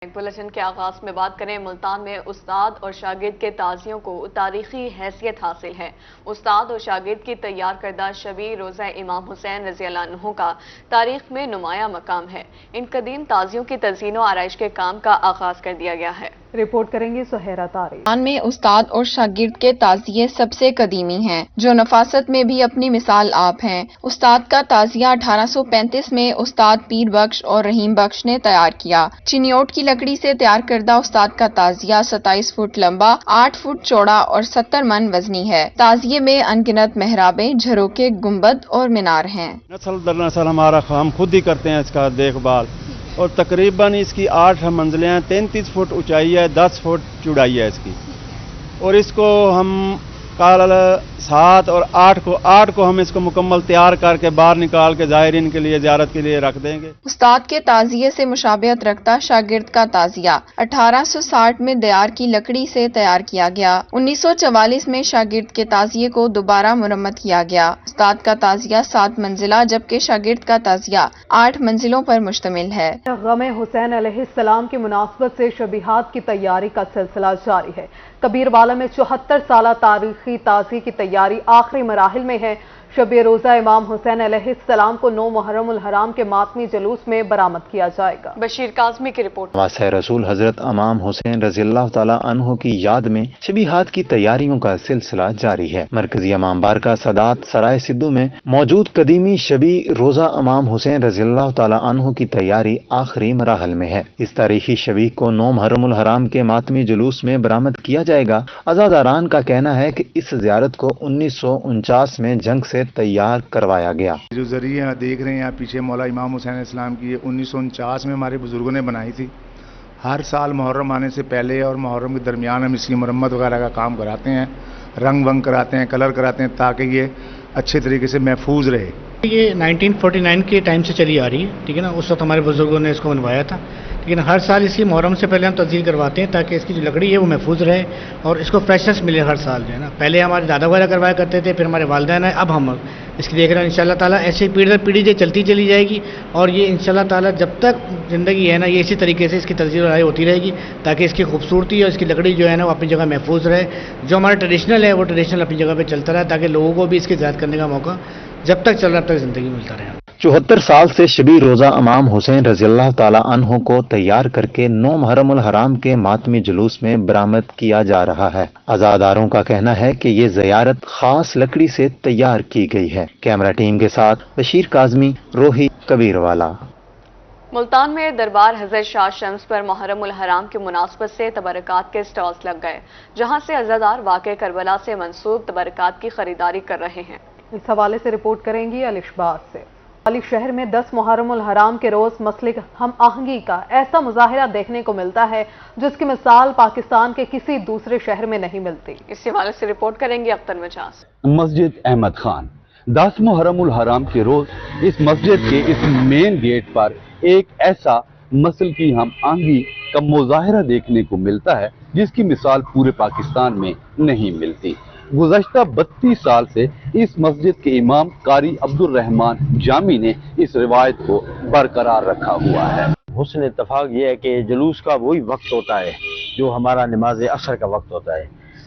Bulletin کے آغاز میں بات کریں، ملتان میں استاد اور شاگرد کے تعزیوں کو تاریخی حیثیت حاصل ہے۔ استاد اور شاگرد کی تیار کردہ شبی روزہ امام حسین رضی اللہ عنہ کا تاریخ میں نمایاں مقام ہے۔ ان قدیم تعزیوں کی تزئین و آرائش کے کام کا آغاز کر دیا گیا ہے۔ رپورٹ کریں گی سہیرہ طارق۔ ملتان میں استاد اور شاگرد کے تعزیے سب سے قدیمی ہیں، جو نفاست میں بھی اپنی مثال آپ ہیں۔ استاد کا تعزیہ 1835 میں استاد پیر بخش اور رحیم بخش نے تیار کیا۔ چنیوٹ کی لکڑی سے تیار کردہ استاد کا تعزیہ 27 فٹ لمبا، 8 فٹ چوڑا اور 70 من وزنی ہے۔ تعزیے میں انگنت محرابیں، جھروکے، گنبد اور مینار ہیں۔ نسل در نسل ہمارا ہم خود ہی کرتے ہیں اس کا دیکھ بھال، اور تقریباً اس کی 8 منزلیں ہیں، 33 فٹ اونچائی ہے، 10 فٹ چوڑائی ہے اس کی، اور اس کو ہم کال 7 اور 8 کو ہم اس کو مکمل تیار کر کے باہر نکال کے زائرین کے لیے زیارت کے لیے رکھ دیں گے۔ استاد کے تعزیے سے مشابہت رکھتا شاگرد کا تعزیہ 1860 میں دیار کی لکڑی سے تیار کیا گیا۔ 1944 میں شاگرد کے تعزیے کو دوبارہ مرمت کیا گیا۔ استاد کا تعزیہ 7 منزلہ جبکہ شاگرد کا تعزیہ 8 منزلوں پر مشتمل ہے۔ غم حسین علیہ السلام کی مناسبت سے شبیہات کی تیاری کا سلسلہ جاری ہے۔ کبیر والا میں 74 سالہ تاریخی تعزیے کی تیاری آخری مراحل میں ہے۔ شب روزہ امام حسین علیہ السلام کو 9 محرم الحرام کے ماتمی جلوس میں برآمد کیا جائے گا۔ بشیر کاظمی کی رپورٹ۔ نواسہ رسول حضرت امام حسین رضی اللہ تعالیٰ عنہ کی یاد میں شبیہات کی تیاریوں کا سلسلہ جاری ہے۔ مرکزی امام بارگاہ سادات سرائے سدھو میں موجود قدیمی شبی روزہ امام حسین رضی اللہ تعالیٰ عنہ کی تیاری آخری مراحل میں ہے۔ اس تاریخی شبی کو 9 محرم الحرام کے ماتمی جلوس میں برآمد کیا جائے گا۔ عزاداران کا کہنا ہے کہ اس زیارت کو 1949 میں جنگ سے تیار کروایا گیا۔ جو ذریعہ دیکھ رہے ہیں آپ پیچھے مولا امام حسین علیہ السلام کی، 1949 میں ہمارے بزرگوں نے بنائی تھی۔ ہر سال محرم آنے سے پہلے اور محرم کے درمیان ہم اس کی مرمت وغیرہ کا کام کراتے ہیں، رنگ ونگ کراتے ہیں، کلر کراتے ہیں، تاکہ یہ اچھے طریقے سے محفوظ رہے۔ یہ 1949 کے ٹائم سے چلی آ رہی ہے، ٹھیک ہے نا۔ اس وقت ہمارے بزرگوں نے اس کو بنوایا تھا، لیکن ہر سال اس کی محرم سے پہلے ہم تزئین کرواتے ہیں تاکہ اس کی جو لکڑی ہے وہ محفوظ رہے اور اس کو فریشنس ملے ہر سال، جو ہے نا۔ پہلے ہمارے دادا وغیرہ کروایا کرتے تھے، پھر ہمارے والدین ہیں، اب ہم اس کی دیکھ رہے ہیں۔ انشاءاللہ تعالیٰ ایسے پیڑھی در پیڑھی یہ چلتی چلی جائے گی، اور یہ انشاءاللہ تعالیٰ جب تک زندگی ہے نا، یہ اسی طریقے سے اس کی تزئین و آرائی ہوتی رہے گی تاکہ اس کی خوبصورتی اور اس کی لکڑی جو ہے نا وہ اپنی جگہ محفوظ رہے۔ جو ہمارا ٹریڈیشنل ہے وہ ٹریڈیشنل اپنی جگہ پہ چلتا رہے تاکہ لوگوں کو بھی اس کی زیارت کرنے کا موقع جب تک چل رہا تب تک زندگی ملتا رہے۔ 74 سال سے شبی روزہ امام حسین رضی اللہ تعالیٰ عنہ کو تیار کر کے 9 محرم الحرام کے ماتمی جلوس میں برآمد کیا جا رہا ہے۔ عزاداروں کا کہنا ہے کہ یہ زیارت خاص لکڑی سے تیار کی گئی ہے۔ کیمرہ ٹیم کے ساتھ بشیر کاظمی، روہی، کبیر والا۔ ملتان میں دربار حضرت شاہ شمس پر محرم الحرام کی مناسبت سے تبرکات کے سٹالز لگ گئے، جہاں سے عزادار واقع کربلا سے منسوب تبرکات کی خریداری کر رہے ہیں۔ اس حوالے سے رپورٹ کریں گی الشباز سے۔ علی شہر میں 10 محرم الحرام کے روز مسلک ہم آہنگی کا ایسا مظاہرہ دیکھنے کو ملتا ہے جس کی مثال پاکستان کے کسی دوسرے شہر میں نہیں ملتی۔ اس حوالے سے رپورٹ کریں گے اختر مجاز۔ مسجد احمد خان 10 محرم الحرام کے روز اس مسجد کے اس مین گیٹ پر ایک ایسا مسل کی ہم آہنگی کا مظاہرہ دیکھنے کو ملتا ہے جس کی مثال پورے پاکستان میں نہیں ملتی۔ گزشتہ 32 سال سے اس مسجد کے امام قاری عبد الرحمان جامی نے اس روایت کو برقرار رکھا ہوا ہے۔ حسن اتفاق یہ ہے کہ جلوس کا وہی وقت ہوتا ہے جو ہمارا نماز عصر کا وقت ہوتا ہے،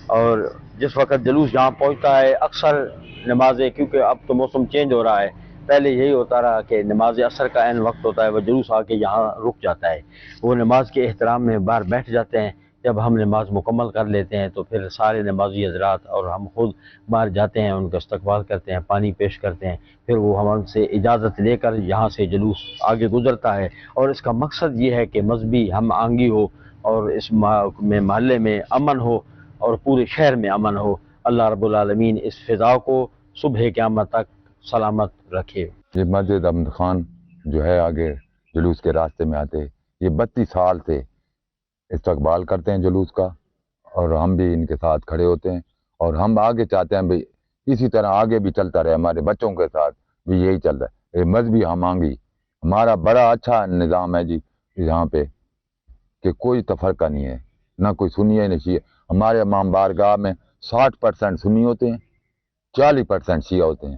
اور جس وقت جلوس یہاں پہنچتا ہے اکثر نمازیں، کیونکہ اب تو موسم چینج ہو رہا ہے، پہلے یہی ہوتا رہا کہ نماز عصر کا عین وقت ہوتا ہے، وہ جلوس آ کے یہاں رک جاتا ہے۔ وہ نماز کے احترام میں باہر بیٹھ جاتے ہیں۔ جب ہم نماز مکمل کر لیتے ہیں تو پھر سارے نمازی حضرات اور ہم خود باہر جاتے ہیں، ان کا استقبال کرتے ہیں، پانی پیش کرتے ہیں، پھر وہ ہم سے اجازت لے کر یہاں سے جلوس آگے گزرتا ہے۔ اور اس کا مقصد یہ ہے کہ مذہبی ہم آہنگی ہو اور اس محلے میں امن ہو اور پورے شہر میں امن ہو۔ اللہ رب العالمین اس فضا کو صبح قیامت تک سلامت رکھے۔ یہ مسجد احمد خان جو ہے آگے جلوس کے راستے میں آتے، یہ 32 سال سے استقبال کرتے ہیں جلوس کا، اور ہم بھی ان کے ساتھ کھڑے ہوتے ہیں، اور ہم آگے چاہتے ہیں بھئی اسی طرح آگے بھی چلتا رہے، ہمارے بچوں کے ساتھ بھی یہی چل رہا ہے۔ یہ مذہبی ہم آہنگی ہمارا بڑا اچھا نظام ہے جی یہاں پہ، کہ کوئی تفرقہ نہیں ہے، نہ کوئی سنی ہے نہ شیعہ۔ ہمارے امام بارگاہ میں 60% سنی ہوتے ہیں، 40% شیعہ ہوتے ہیں۔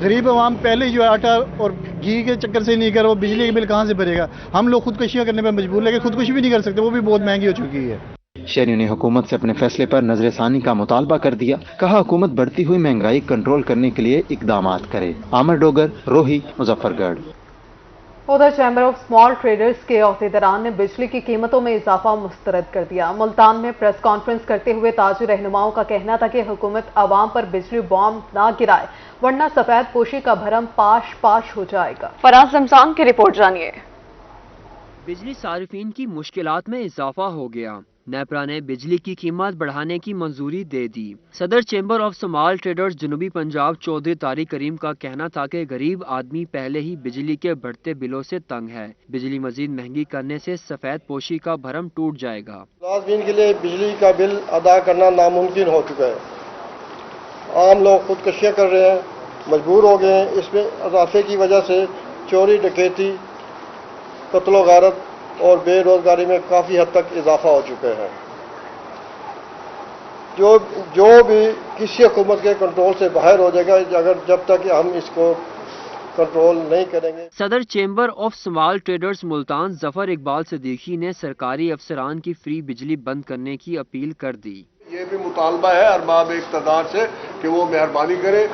غریب عوام پہلے جو آٹا اور گھی کے چکر سے نہیں کر رہا، وہ بجلی کے بل کہاں سے بھرے گا؟ ہم لوگ خودکشیاں کرنے پہ مجبور، لیکن خودکشی بھی نہیں کر سکتے، وہ بھی بہت مہنگی ہو چکی ہے۔ شہریوں نے حکومت سے اپنے فیصلے پر نظر ثانی کا مطالبہ کر دیا، کہا حکومت بڑھتی ہوئی مہنگائی کنٹرول کرنے کے لیے اقدامات کرے۔ عامر ڈوگر، روہی، مظفر گڑھ۔ ادھر چیمبر آف اسمال ٹریڈرز کے عہدیداران نے بجلی کی قیمتوں میں اضافہ مسترد کر دیا۔ ملتان میں پریس کانفرنس کرتے ہوئے تاجر رہنماؤں کا کہنا تھا کہ حکومت عوام پر بجلی بام نہ گرائے ورنہ سفید پوشی کا بھرم پاش پاش ہو جائے گا۔ فراز رمضان کی رپورٹ جانیے۔ بجلی صارفین کی مشکلات میں اضافہ ہو گیا، نیپرا نے بجلی کی قیمت بڑھانے کی منظوری دے دی۔ صدر چیمبر آف اسمال ٹریڈرز جنوبی پنجاب چودھری طارق کریم کا کہنا تھا کہ غریب آدمی پہلے ہی بجلی کے بڑھتے بلوں سے تنگ ہے، بجلی مزید مہنگی کرنے سے سفید پوشی کا بھرم ٹوٹ جائے گا۔ ملازمین کے لیے بجلی کا بل ادا کرنا ناممکن ہو چکا ہے، عام لوگ خودکشیاں کر رہے ہیں، مجبور ہو گئے ہیں۔ اس میں اضافے کی وجہ سے چوری ڈکیتی، قتل و غارت اور بے روزگاری میں کافی حد تک اضافہ ہو چکے ہیں، جو بھی کسی حکومت کے کنٹرول سے باہر ہو جائے گا جب تک ہم اس کو کنٹرول نہیں کریں گے۔ صدر chamber of small traders Multan Zafar Iqbal Siddiqui نے سرکاری افسران کی فری بجلی بند کرنے کی اپیل کر دی۔ یہ بھی مطالبہ ہے ارباب اقتدار سے کہ وہ مہربانی کرے،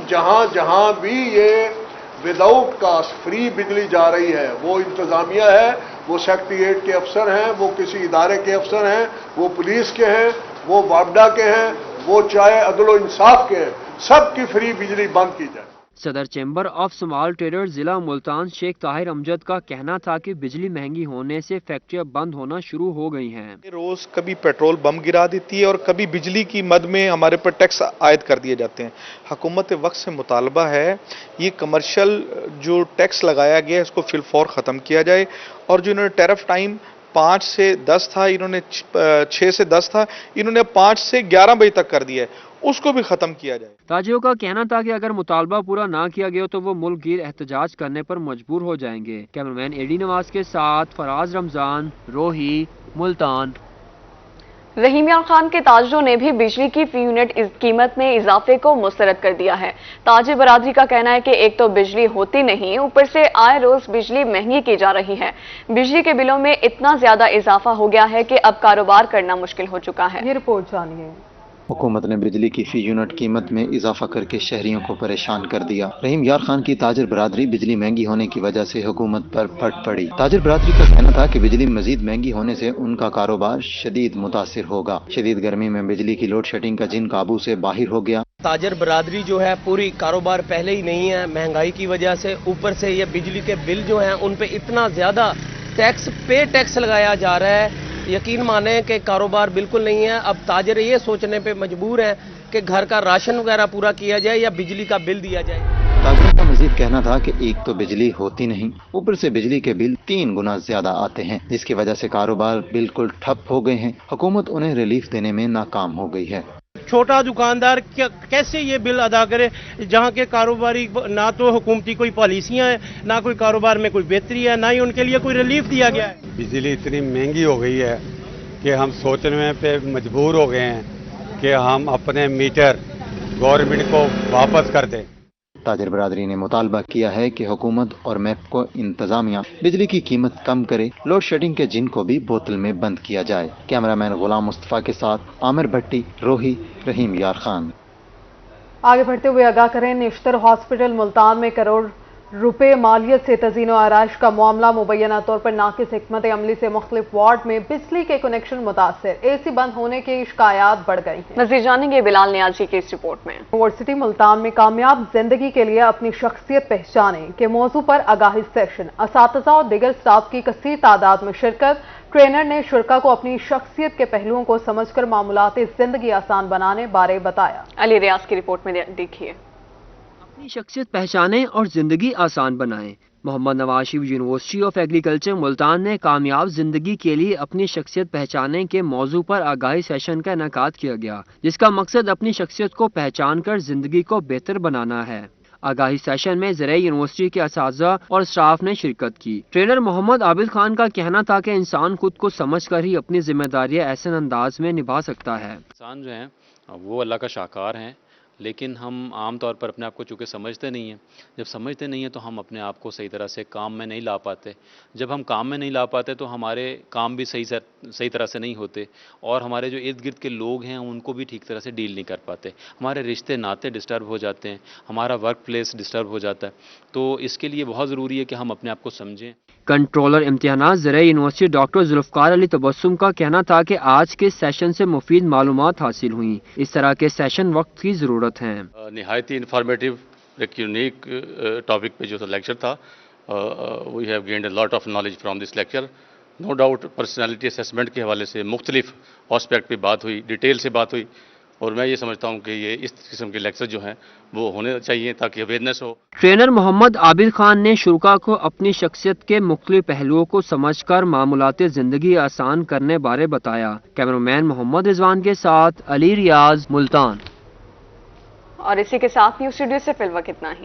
جہاں بھی یہ وداؤٹ کاسٹ فری بجلی جا رہی ہے، وہ انتظامیہ ہے، وہ سیکریٹریٹ کے افسر ہیں، وہ کسی ادارے کے افسر ہیں، وہ پولیس کے ہیں، وہ وابڈا کے ہیں، وہ چاہے عدل و انصاف کے ہیں، سب کی فری بجلی بند کی جائے۔ صدر چیمبر آف اسمال ٹریڈرز ضلع ملتان شیخ طاہر امجد کا کہنا تھا کہ بجلی مہنگی ہونے سے فیکٹریاں بند ہونا شروع ہو گئی ہیں۔ روز کبھی پیٹرول بم گرا دیتی ہے اور کبھی بجلی کی مد میں ہمارے پر ٹیکس عائد کر دیے جاتے ہیں۔ حکومت وقت سے مطالبہ ہے یہ کمرشل جو ٹیکس لگایا گیا ہے اس کو فی الفور ختم کیا جائے، اور جو انہوں نے ٹیرف ٹائم 5 سے 10 تھا، انہوں نے 6 سے 10 تھا، انہوں نے 5 سے 11 بجے تک کر دیا ہے، اس کو بھی ختم کیا جائے۔ تاجروں کا کہنا تھا کہ اگر مطالبہ پورا نہ کیا گیا تو وہ ملک گیر احتجاج کرنے پر مجبور ہو جائیں گے۔ کیمرمین ایڈی نواز کے ساتھ فراز رمضان، روہی، ملتان۔ رحیم یار خان کے تاجروں نے بھی بجلی کی فی یونٹ قیمت میں اضافے کو مسترد کر دیا ہے۔ تاجر برادری کا کہنا ہے کہ ایک تو بجلی ہوتی نہیں، اوپر سے آئے روز بجلی مہنگی کی جا رہی ہے۔ بجلی کے بلوں میں اتنا زیادہ اضافہ ہو گیا ہے کہ اب کاروبار کرنا مشکل ہو چکا ہے۔ یہ رپورٹ جانیے۔ حکومت نے بجلی کی فی یونٹ قیمت میں اضافہ کر کے شہریوں کو پریشان کر دیا۔ رحیم یار خان کی تاجر برادری بجلی مہنگی ہونے کی وجہ سے حکومت پر پھٹ پڑی۔ تاجر برادری کا کہنا تھا کہ بجلی مزید مہنگی ہونے سے ان کا کاروبار شدید متاثر ہوگا۔ شدید گرمی میں بجلی کی لوڈ شیڈنگ کا جن قابو سے باہر ہو گیا۔ تاجر برادری جو ہے پوری کاروبار پہلے ہی نہیں ہے، مہنگائی کی وجہ سے اوپر سے یہ بجلی کے بل جو ہیں ان پہ اتنا زیادہ ٹیکس لگایا جا رہا ہے، یقین مانیں کہ کاروبار بالکل نہیں ہے۔ اب تاجر یہ سوچنے پہ مجبور ہیں کہ گھر کا راشن وغیرہ پورا کیا جائے یا بجلی کا بل دیا جائے۔ تاجروں کا مزید کہنا تھا کہ ایک تو بجلی ہوتی نہیں، اوپر سے بجلی کے بل 3 گنا زیادہ آتے ہیں، جس کی وجہ سے کاروبار بالکل ٹھپ ہو گئے ہیں۔ حکومت انہیں ریلیف دینے میں ناکام ہو گئی ہے۔ چھوٹا دکاندار کیسے یہ بل ادا کرے جہاں کے کاروباری نہ تو حکومتی کوئی پالیسیاں ہیں، نہ کوئی کاروبار میں کوئی بہتری ہے، نہ ہی ان کے لیے کوئی ریلیف دیا گیا ہے۔ بجلی اتنی مہنگی ہو گئی ہے کہ ہم سوچنے پہ مجبور ہو گئے ہیں کہ ہم اپنے میٹر گورنمنٹ کو واپس کر دیں۔ تاجر برادری نے مطالبہ کیا ہے کہ حکومت اور میپ کو انتظامیہ بجلی کی قیمت کم کرے، لوڈ شیڈنگ کے جن کو بھی بوتل میں بند کیا جائے۔ کیمرامین غلام مصطفیٰ کے ساتھ عامر بھٹی، روہی، رحیم یار خان۔ آگے بڑھتے ہوئے آگاہ کریں، نشتر ہاسپٹل ملتان میں کروڑ روپے مالیت سے تزئین و آرائش کا معاملہ، مبینہ طور پر ناقص حکمت عملی سے مختلف وارڈ میں بجلی کے کنیکشن متاثر، اے سی بند ہونے کی شکایات بڑھ گئی ہیں۔ مزید جانیں گے بلال نیازی کی اس رپورٹ میں۔ یونیورسٹی ملتان میں کامیاب زندگی کے لیے اپنی شخصیت پہچانیں کے موضوع پر آگاہی سیشن، اساتذہ اور دیگر سٹاف کی کثیر تعداد میں شرکت۔ ٹرینر نے شرکا کو اپنی شخصیت کے پہلوؤں کو سمجھ کر معمولات زندگی آسان بنانے بارے بتایا۔ علی ریاض کی رپورٹ میں دیکھیے۔ اپنی شخصیت پہچانیں اور زندگی آسان بنائیں۔ محمد Nawaz Sharif university of agriculture Multan نے کامیاب زندگی کے لیے اپنی شخصیت پہچانیں کے موضوع پر آگاہی سیشن کا انعقاد کیا گیا، جس کا مقصد اپنی شخصیت کو پہچان کر زندگی کو بہتر بنانا ہے۔ آگاہی سیشن میں زرعی یونیورسٹی کے اساتذہ اور اسٹاف نے شرکت کی۔ ٹرینر محمد عابد خان کا کہنا تھا کہ انسان خود کو سمجھ کر ہی اپنی ذمہ داریاں احسن انداز میں نبھا سکتا ہے۔ انسان جو ہیں وہ اللہ کا شاہکار ہیں، لیکن ہم عام طور پر اپنے آپ کو چونکہ سمجھتے نہیں ہیں، جب سمجھتے نہیں ہیں تو ہم اپنے آپ کو صحیح طرح سے کام میں نہیں لا پاتے، جب ہم کام میں نہیں لا پاتے تو ہمارے کام بھی صحیح طرح سے نہیں ہوتے، اور ہمارے جو ارد گرد کے لوگ ہیں ان کو بھی ٹھیک طرح سے ڈیل نہیں کر پاتے، ہمارے رشتے ناطے ڈسٹرب ہو جاتے ہیں، ہمارا ورک پلیس ڈسٹرب ہو جاتا ہے۔ تو اس کے لیے بہت ضروری ہے کہ ہم اپنے آپ کو سمجھیں۔ کنٹرولر امتحانات زرعی یونیورسٹی ڈاکٹر ذوالفقار علی تبسم کا کہنا تھا کہ آج کے سیشن سے مفید معلومات حاصل ہوئیں، اس طرح کے سیشن وقت کی ضرورت ہے۔ نہایت ہی انفارمیٹیو ایک یونیک ٹاپک پہ جو لیکچر تھا، we have gained a lot of knowledge from this lecture. No doubt personality assessment کے حوالے سے مختلف آسپیکٹ پہ بات ہوئی، ڈیٹیل سے بات ہوئی، اور میں یہ سمجھتا ہوں کہ یہ اس قسم کے لیکچر جو ہیں وہ ہونے چاہیے تاکہ اویئرنیس ہو۔ ٹرینر محمد عابد خان نے شرکاء کو اپنی شخصیت کے مختلف پہلوؤں کو سمجھ کر معمولات زندگی آسان کرنے بارے بتایا۔ کیمرامین محمد رضوان کے ساتھ علی ریاض، ملتان۔ اور اسی کے ساتھ نیوز اسٹوڈیو سے فی الوقت اتنا ہی۔